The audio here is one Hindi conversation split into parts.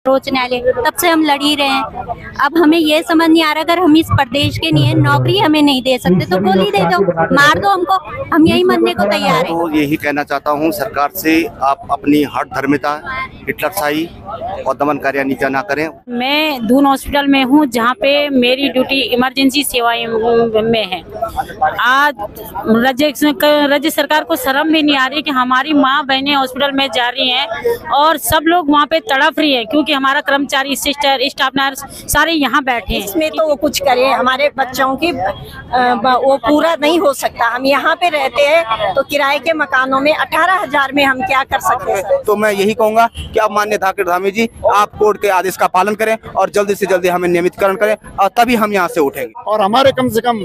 सर्वोच्च न्यायालय, तब से हम लड़ ही रहे हैं। अब हमें ये समझ नहीं आ रहा, अगर हम इस प्रदेश के नहीं है, नौकरी हमें नहीं दे सकते तो गोली दे दो, मार दो हमको, हम यही मरने को तैयार हैं। तो यही कहना चाहता हूँ सरकार से, आप अपनी हठधर्मिता, हिटलरशाही और दमनकारी नीतियां ना करें। मैं दून हॉस्पिटल में हूँ, जहाँ पे मेरी ड्यूटी इमरजेंसी सेवाएं में है। आज राज्य सरकार को शर्म भी नहीं आ रही कि हमारी माँ बहनें हॉस्पिटल में जा रही हैं और सब लोग वहाँ पे तड़प रही है, क्योंकि हमारा कर्मचारी, सिस्टर, स्टाफ नर्स सारे यहाँ बैठे हैं। इसमें तो वो कुछ करे, हमारे बच्चों की वो पूरा नहीं हो सकता। हम यहाँ पे रहते हैं तो किराए के मकानों में 18,000 में हम क्या कर सकते हैं। तो मैं यही कहूँगा कि अब माननीय धाकड़ धामी जी, आप कोर्ट के आदेश का पालन करें और जल्दी से जल्दी हमें नियमितकरण करें, और तभी हम यहाँ से उठेंगे। और हमारे कम से कम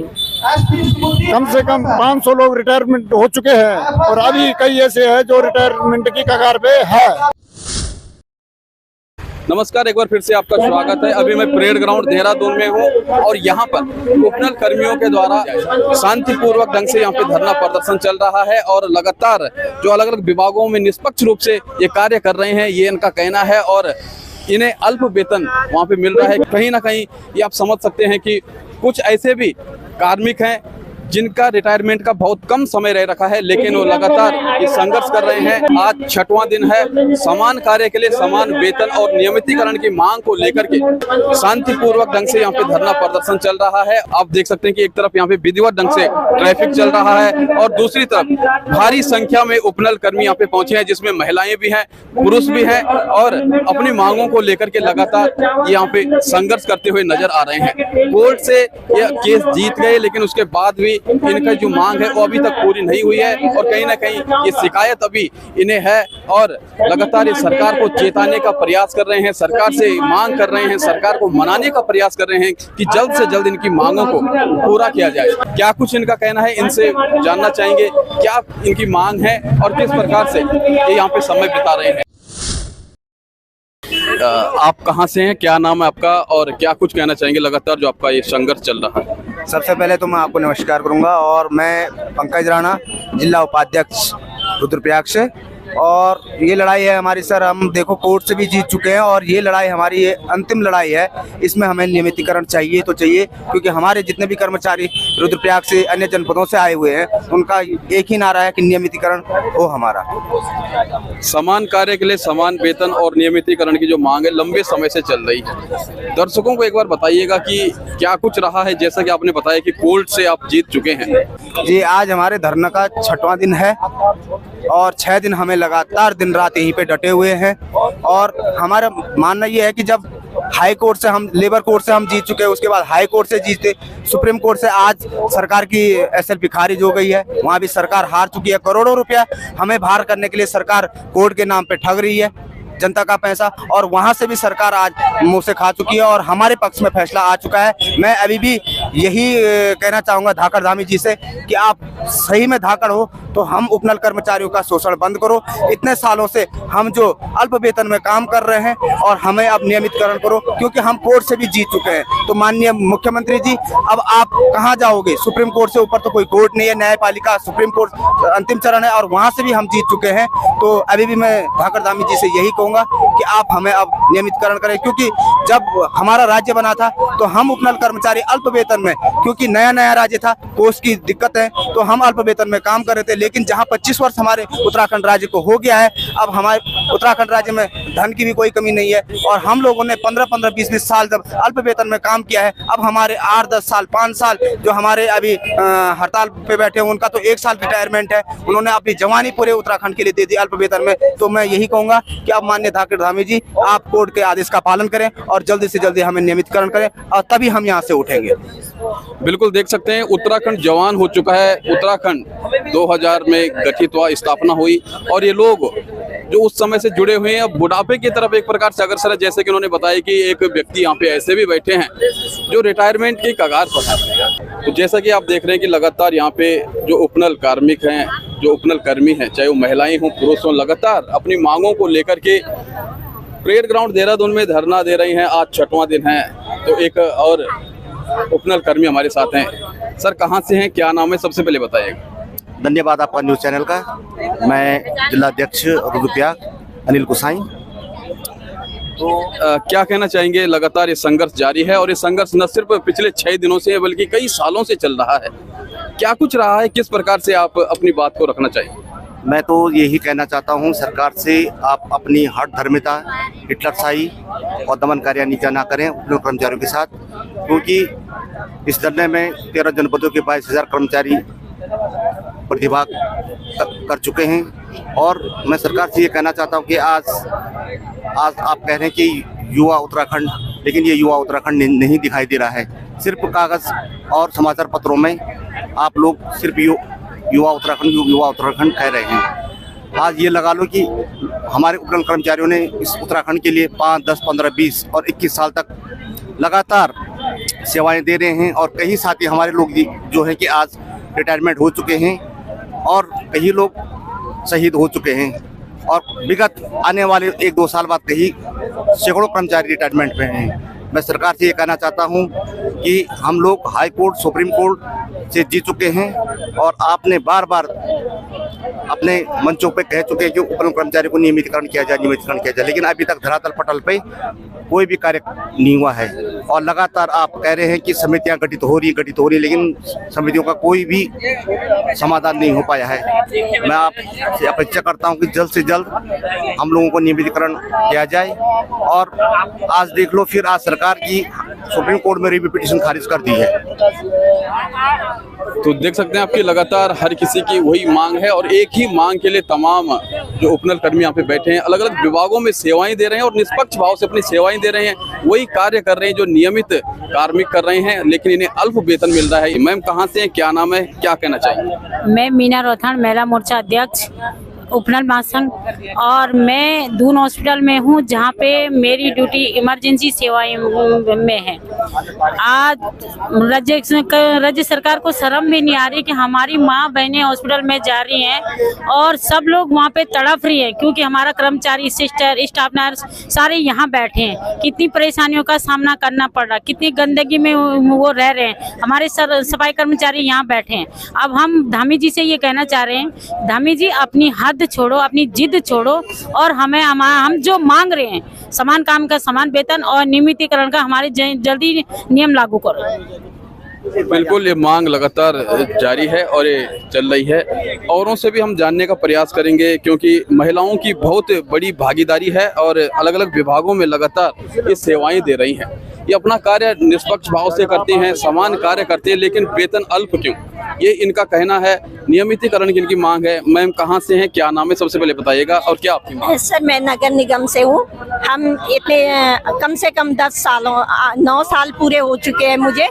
500 लोग रिटायरमेंट हो चुके हैं और अभी कई ऐसे हैं जो रिटायरमेंट की कगार पे है। नमस्कार, एक बार फिर से आपका स्वागत है। अभी मैं परेड ग्राउंड देहरादून में हूँ और यहाँ पर उपनल कर्मियों के द्वारा शांतिपूर्वक ढंग से यहाँ पे धरना प्रदर्शन चल रहा है और लगातार जो अलग अलग विभागों में निष्पक्ष रूप से ये कार्य कर रहे हैं, ये इनका कहना है। और इन्हें अल्प वेतन वहाँ पे मिल रहा है। कहीं ना कहीं ये आप समझ सकते हैं कि कुछ ऐसे भी कार्मिक हैं जिनका रिटायरमेंट का बहुत कम समय रह रखा है, लेकिन वो लगातार ये संघर्ष कर रहे हैं। आज 6वां दिन है। समान कार्य के लिए समान वेतन और नियमितीकरण की मांग को लेकर के शांतिपूर्वक ढंग से यहाँ पे धरना प्रदर्शन चल रहा है। आप देख सकते हैं कि एक तरफ यहाँ पे विधिवत ढंग से ट्रैफिक चल रहा है और दूसरी तरफ भारी संख्या में उपनल कर्मी यहाँ पे पहुंचे हैं, जिसमें महिलाएं भी हैं, पुरुष भी हैं और अपनी मांगों को लेकर के लगातार यहाँ पे संघर्ष करते हुए नजर आ रहे हैं। कोर्ट से यह केस जीत गए, लेकिन उसके बाद भी इनका जो मांग है वो अभी तक पूरी नहीं हुई है और कहीं ना कहीं ये शिकायत अभी इन्हें है और लगातार ये सरकार को चेताने का प्रयास कर रहे हैं, सरकार से मांग कर रहे हैं, सरकार को मनाने का प्रयास कर रहे हैं कि जल्द से जल्द इनकी मांगों को पूरा किया जाए। क्या कुछ इनका कहना है, इनसे जानना चाहेंगे क्या इनकी मांग है और किस प्रकार से ये यहाँ पे समय बिता रहे हैं। आप कहाँ से हैं, क्या नाम है आपका और क्या कुछ कहना चाहेंगे लगातार जो आपका ये संघर्ष चल रहा है? सबसे पहले तो मैं आपको नमस्कार करूंगा और मैं पंकज राणा, जिला उपाध्यक्ष रुद्रप्रयाग से। और ये लड़ाई है हमारी सर, हम देखो कोर्ट से भी जीत चुके हैं और ये लड़ाई हमारी ये अंतिम लड़ाई है। इसमें हमें नियमितीकरण चाहिए तो चाहिए, क्योंकि हमारे जितने भी कर्मचारी रुद्रप्रयाग से, अन्य जनपदों से आए हुए हैं, उनका एक ही नारा है कि नियमितीकरण हो हमारा। समान कार्य के लिए समान वेतन और नियमितीकरण की जो मांग है लंबे समय से चल रही है। दर्शकों को एक बार बताइएगा कि क्या कुछ रहा है, जैसा कि आपने बताया कि कोर्ट से आप जीत चुके हैं। जी, आज हमारे धरना का 6वां दिन है और 6 दिन हमें लगातार दिन रात यहीं पे डटे हुए हैं। और हमारा मानना ये है कि जब हाई कोर्ट से हम, लेबर कोर्ट से हम जीत चुके हैं, उसके बाद हाई कोर्ट से जीते, सुप्रीम कोर्ट से आज सरकार की SLP खारिज हो गई है, वहाँ भी सरकार हार चुकी है। करोड़ों रुपया हमें बाहर करने के लिए सरकार कोर्ट के नाम पे ठग रही है, जनता का पैसा, और वहां से भी सरकार आज मुंह से खा चुकी है और हमारे पक्ष में फैसला आ चुका है। मैं अभी भी यही कहना चाहूंगा धाकड़ धामी जी से कि आप सही में धाकड़ हो तो हम उपनल कर्मचारियों का शोषण बंद करो। इतने सालों से हम जो अल्प वेतन में काम कर रहे हैं और हमें अब नियमितकरण करो, क्योंकि हम कोर्ट से भी जीत चुके हैं। तो माननीय मुख्यमंत्री जी, अब आप कहाँ जाओगे? सुप्रीम कोर्ट से ऊपर तो कोई कोर्ट नहीं है, न्यायपालिका सुप्रीम कोर्ट अंतिम चरण है और वहां से भी हम जीत चुके हैं। तो अभी भी मैं धाकड़ धामी जी से यही कहूंगा कि आप हमें अब नियमितकरण करें, क्योंकि जब हमारा राज्य बना था तो हम उपनल कर्मचारी अल्प वेतन में, क्योंकि नया नया राज्य था, कोष की दिक्कत है, तो हम अल्प वेतन में काम कर रहे थे। लेकिन जहां 25 वर्ष हमारे उत्तराखंड राज्य को हो गया है, अब हमारे उत्तराखंड राज्य में धन की भी कोई कमी नहीं है और हम लोगों ने 15-15, 20-20 साल जब अल्प वेतन में काम किया है, अब हमारे 8-10 साल, 5 साल जो हमारे अभी हड़ताल पे बैठे हैं, उनका तो 1 साल रिटायरमेंट है। उन्होंने अपनी जवानी पूरे उत्तराखंड के लिए दे दी अल्प वेतन में। तो मैं यही कहूंगा कि अब माननीय धाकड़ धामी जी, आप कोर्ट के आदेश का पालन करें और जल्दी से जल्दी हमें नियमितकरण करें और तभी हम यहाँ से उठेंगे। बिल्कुल देख सकते हैं उत्तराखंड जवान हो चुका है। उत्तराखंड 2000 में गठित हुआ, स्थापना हुई और ये लोग जो उस समय से जुड़े हुए हैं बुढ़ापे की तरफ एक प्रकार से अग्रसर है। जैसे कि उन्होंने बताया कि एक व्यक्ति यहाँ पे ऐसे भी बैठे हैं जो रिटायरमेंट की कगार पर है। तो जैसा कि आप देख रहे हैं कि लगातार यहाँ पे जो उपनल कार्मिक हैं, जो उपनल कर्मी हैं, चाहे वो महिलाएं हों पुरुष हों, लगातार अपनी मांगों को लेकर के परेड ग्राउंड देहरादून में धरना दे रही हैं। आज 6वां दिन है। तो एक और उपनल कर्मी हमारे साथ हैं। सर, कहाँ से हैं, क्या नाम है, सबसे पहले बताइएगा। धन्यवाद आपका न्यूज़ चैनल का। मैं जिला अध्यक्ष रुद्रप्रयाग अनिल कुसाई। क्या कहना चाहेंगे? लगातार ये संघर्ष जारी है और ये संघर्ष न सिर्फ पिछले 6 दिनों से बल्कि कई सालों से चल रहा है। क्या कुछ रहा है, किस प्रकार से आप अपनी बात को रखना चाहिए? मैं तो यही कहना चाहता हूं सरकार से, आप अपनी हठधर्मिता, हिटलरशाही और दमनकारी नीतियां ना करें अपने कर्मचारियों के साथ, क्योंकि इस धरने में 13 जनपदों के 22,000 कर्मचारी प्रतिभाग कर चुके हैं। और मैं सरकार से ये कहना चाहता हूं कि आज आप कह रहे हैं कि युवा उत्तराखंड, लेकिन ये युवा उत्तराखंड नहीं दिखाई दे रहा है। सिर्फ कागज और समाचार पत्रों में आप लोग सिर्फ युवा उत्तराखंड कह रहे हैं। आज ये लगा लो कि हमारे उपनल कर्मचारियों ने इस उत्तराखंड के लिए 5, 10, 15, 20 और 21 साल तक लगातार सेवाएं दे रहे हैं। और कई साथी हमारे लोग जो है कि आज रिटायरमेंट हो चुके हैं और कई लोग शहीद हो चुके हैं। और विगत आने वाले 1-2 साल बाद कई सैकड़ों कर्मचारी रिटायरमेंट पे हैं। मैं सरकार से ये कहना चाहता हूं कि हम लोग हाई कोर्ट, सुप्रीम कोर्ट से जीत चुके हैं और आपने बार बार अपने मंचों पे कह चुके हैं कि उपनल कर्मचारी को नियमितीकरण किया जाए, लेकिन अभी तक धरातल पटल पे कोई भी कार्य नहीं हुआ है। और लगातार आप कह रहे हैं कि समितियां गठित हो रही, लेकिन समितियों का कोई भी समाधान नहीं हो पाया है। मैं आपसे अपेक्षा करता हूं कि जल्द से जल्द हम लोगों को नियमितीकरण किया जाए। और आज देख लो, फिर आज सरकार की सुप्रीम कोर्ट में रिव्यू पिटीशन खारिज कर दी है। तो देख सकते हैं आपकी लगातार हर किसी की वही मांग है और एक ही मांग के लिए तमाम जो उपनल कर्मी यहाँ पे बैठे हैं, अलग अलग विभागों में सेवाएं दे रहे हैं और निष्पक्ष भाव से अपनी सेवाएं दे रहे हैं, वही कार्य कर रहे हैं जो नियमित कार्मिक कर रहे हैं, लेकिन इन्हें अल्प वेतन मिल रहा है। मैम कहाँ से हैं, क्या नाम है, क्या कहना चाहिए? मैं मीना रोथान, महिला मोर्चा अध्यक्ष, उपनल महासंघ। और मैं दून हॉस्पिटल में हूँ जहाँ पे मेरी ड्यूटी इमरजेंसी सेवाएं में है। आज राज्य सरकार को शर्म भी नहीं आ रही कि हमारी माँ बहनें हॉस्पिटल में जा रही हैं और सब लोग वहाँ पे तड़प रही हैं, क्योंकि हमारा कर्मचारी, सिस्टर, स्टाफ नर्स सारे यहाँ बैठे हैं। कितनी परेशानियों का सामना करना पड़ रहा, कितनी गंदगी में वो रह रहे हैं। हमारे सफाई कर्मचारी यहाँ बैठे हैं। अब हम धामी जी से ये कहना चाह रहे हैं, धामी जी अपनी हद छोड़ो, अपनी जिद छोड़ो और हम जो मांग रहे हैं समान काम का समान वेतन और नियमितीकरण का हमारे जल्दी नियम लागू करो। बिल्कुल, ये मांग लगातार जारी है और ये चल रही है। औरों से भी हम जानने का प्रयास करेंगे, क्योंकि महिलाओं की बहुत बड़ी भागीदारी है और अलग अलग विभागों में लगातार ये सेवाएं दे रही हैं। ये अपना कार्य निष्पक्ष भाव से करती हैं, समान कार्य करते हैं, लेकिन वेतन अल्प क्यों, ये इनका कहना है। नियमितीकरण की इनकी मांग है। मैम कहाँ से हैं, क्या नाम है, सबसे पहले बताइएगा और क्या आपकी मांग? सर, मैं नगर निगम से हूँ। हम इतने कम से कम 9 साल पूरे हो चुके हैं, मुझे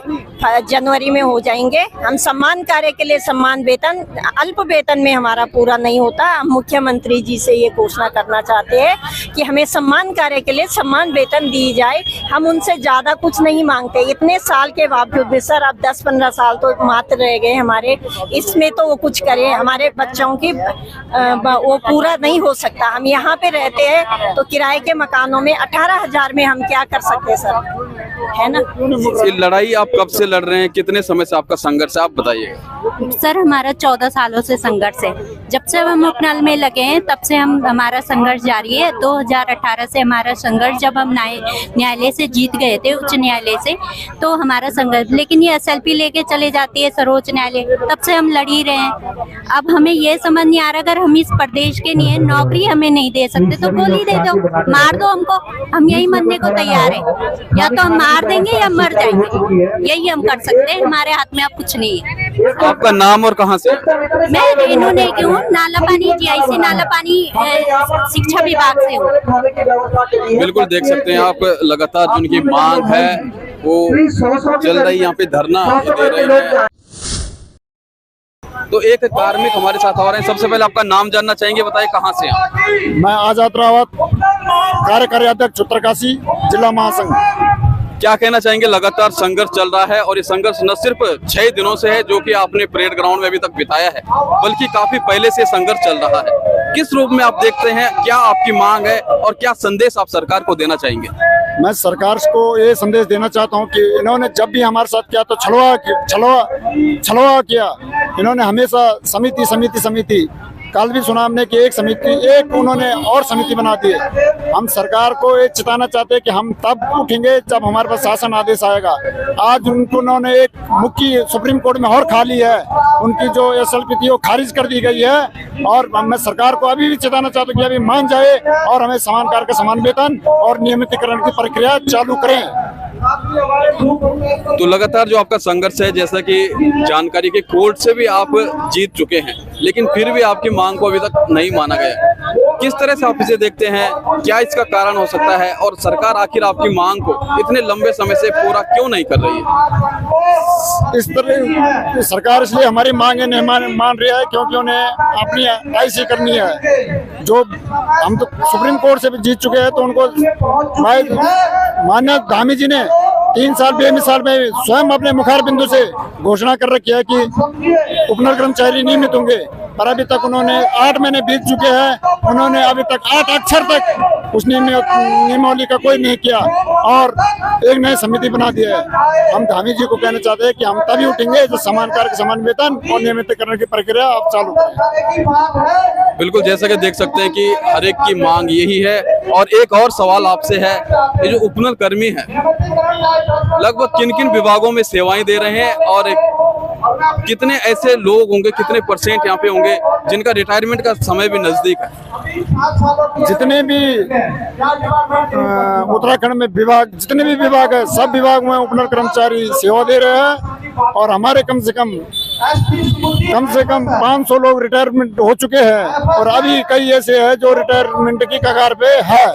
जनवरी में हो जाएंगे। हम सम्मान कार्य के लिए सम्मान वेतन, अल्प वेतन में हमारा पूरा नहीं होता। हम मुख्यमंत्री जी से ये घोषणा करना चाहते हैं कि हमें सम्मान कार्य के लिए सम्मान वेतन दी जाए। हम उनसे ज्यादा कुछ नहीं मांगते। इतने साल के बावजूद भी सर, अब 10-15 साल तो मात्र रह गए हमारे, इसमें तो वो कुछ करें। हमारे बच्चों की वो पूरा नहीं हो सकता। हम यहाँ पे रहते हैं तो किराए के मकानों में 18,000 में हम क्या कर सकते हैं सर, है ना? ये लड़ाई आप कब से लड़ रहे हैं, कितने समय से आपका संघर्ष है, आप बताइए। सर, हमारा 14 सालों से संघर्ष है। जब से हम उपनल में लगे हैं तब से हमारा संघर्ष जारी है। 2018 से हमारा संघर्ष, जब हम न्यायालय से जीत गए थे, उच्च न्यायालय से, तो हमारा संघर्ष, लेकिन ये SLP लेके चले जाती है सर्वोच्च न्यायालय, तब से हम लड़ ही रहे हैं। अब हमें ये समझ नहीं आ रहा, अगर हम इस प्रदेश के लिए नौकरी हमें नहीं दे सकते तो गोली दे दो, मार दो हमको, हम यही मरने को तैयार है। या तो हम मार देंगे या मर जाएंगे, यही हम कर सकते हैं। हमारे हाथ में अब कुछ नहीं है। आपका नाम और कहाँ से? मैं रेनू नेगी हूँ, नालापानी GIC नालापानी शिक्षा विभाग से हूँ। बिल्कुल देख सकते हैं आप, लगातार जो उनकी मांग है वो चल रही, यहाँ पे धरना दे रहे हैं। तो एक कार्मिक हमारे साथ आ रहे हैं। सबसे पहले आपका नाम जानना चाहेंगे, बताइए कहाँ से हैं? मैं आजाद रावत, कार्यकारी अध्यक्ष उत्तरकाशी जिला महासंघ। क्या कहना चाहेंगे? लगातार संघर्ष चल रहा है और ये संघर्ष न सिर्फ 6 दिनों से है जो कि आपने परेड ग्राउंड में अभी तक बिताया है, बल्कि काफी पहले से संघर्ष चल रहा है। किस रूप में आप देखते हैं, क्या आपकी मांग है और क्या संदेश आप सरकार को देना चाहेंगे? मैं सरकार को ये संदेश देना चाहता हूँ कि इन्होंने जब भी हमारे साथ किया तो छलवा किया। इन्होंने हमेशा समिति कल भी सुना हमने कि एक उन्होंने और समिति बना दी है। हम सरकार को ये चेताना चाहते हैं कि हम तब उठेंगे जब हमारे पास शासन आदेश आएगा। आज उन्होंने एक मुख्य सुप्रीम कोर्ट में और खा ली है, उनकी जो SLP थी वो खारिज कर दी गई है। और मैं सरकार को अभी भी चेताना चाहता हूँ कि अभी मान जाए और हमें समान कार्य का समान वेतन और नियमितीकरण की प्रक्रिया चालू करें। तो लगातार जो आपका संघर्ष है, जैसा कि जानकारी के कोर्ट से भी आप जीत चुके हैं, लेकिन फिर भी आपकी मांग को अभी तक नहीं माना गया। किस तरह से आप इसे देखते हैं? क्या इसका कारण हो सकता है? और सरकार आखिर आपकी मांग को इतने लंबे समय से पूरा क्यों नहीं कर रही है? इस तरह सरकार इसलिए हमारी मांगे नहीं मान रही है क्योंकि उन्हें अपनी IC करनी है। जो हम तो सुप्रीम कोर्ट से भी जीत चुके हैं, तो उनको माननीय धामी जी ने 3 साल बेमिसाल में स्वयं अपने मुखार बिंदु से घोषणा कर रखी है कि उपनल कर्मचारी नियमित होंगे, पर अभी तक उन्होंने 8 महीने बीत चुके हैं, उन्होंने अभी तक 8 अक्षर तक उस नियमावली का कोई नहीं किया और एक नई समिति बना दी है। हम धामी जी को कहना चाहते हैं कि हम तभी उठेंगे जो समान कार्य के समान वेतन और नियमितीकरण की प्रक्रिया आप चालू करें। बिल्कुल, जैसा कि देख सकते हैं कि हर एक की मांग यही है। और एक और सवाल आपसे है, ये जो उपनल कर्मी है लगभग किन किन विभागों में सेवाएं दे रहे हैं और कितने ऐसे लोग होंगे, कितने % यहाँ पे होंगे जिनका रिटायरमेंट का समय भी नजदीक है? जितने भी उत्तराखंड में जितने भी विभाग है, सब विभाग में उपनल कर्मचारी सेवा दे रहे हैं और हमारे कम से कम 500 लोग रिटायरमेंट हो चुके हैं और अभी कई ऐसे हैं जो रिटायरमेंट की कगार पे है।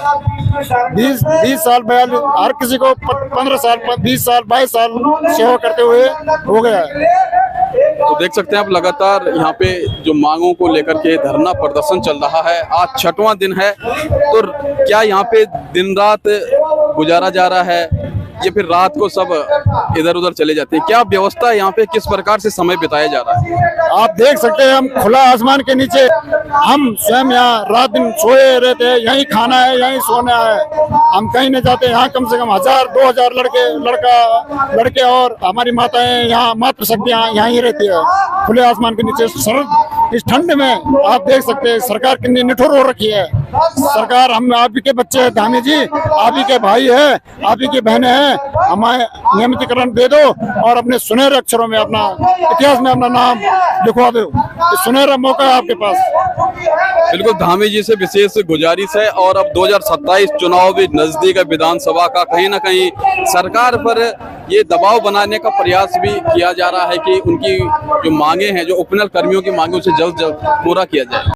20 साल 42 हर किसी को 15 साल 20 साल 22 साल सेवा करते हुए हो गया है। तो देख सकते हैं आप लगातार यहाँ पे जो मांगों को लेकर के धरना प्रदर्शन चल रहा है। आज 6वां दिन है, तो क्या यहाँ पे दिन रात गुजारा जा रहा है या फिर रात को सब इधर उधर चले जाते हैं? क्या व्यवस्था है यहाँ पे? किस प्रकार से समय बिताया जा रहा है? आप देख सकते हैं, हम खुला आसमान के नीचे हम स्वयं यहाँ रात दिन सोए रहते हैं, यहीं खाना है, यहीं सोना है, हम कहीं नहीं जाते। यहाँ कम से कम 1000-2000 लड़के और हमारी माताएं यहाँ मातृशक्तियाँ यहाँ ही रहती है खुले आसमान के नीचे। शरद इस ठंड में आप देख सकते हैं सरकार कितनी निठुर हो रखी है। सरकार, हम आप ही के बच्चे हैं धामी जी, आप ही के भाई है, आप ही की बहनें हैं, हमें नियमितीकरण दे दो और अपने सुनहरे अक्षरों में अपना इतिहास में अपना नाम लिखवा दो। सुनहरा मौका है आपके पास। बिल्कुल, धामी जी से विशेष गुजारिश है। और अब 2027 चुनाव भी नजदीक है विधानसभा का, कहीं ना कहीं सरकार पर ये दबाव बनाने का प्रयास भी किया जा रहा है कि उनकी जो मांगे हैं, जो उपनल कर्मियों की मांगे, उसे जल्द पूरा किया जाए।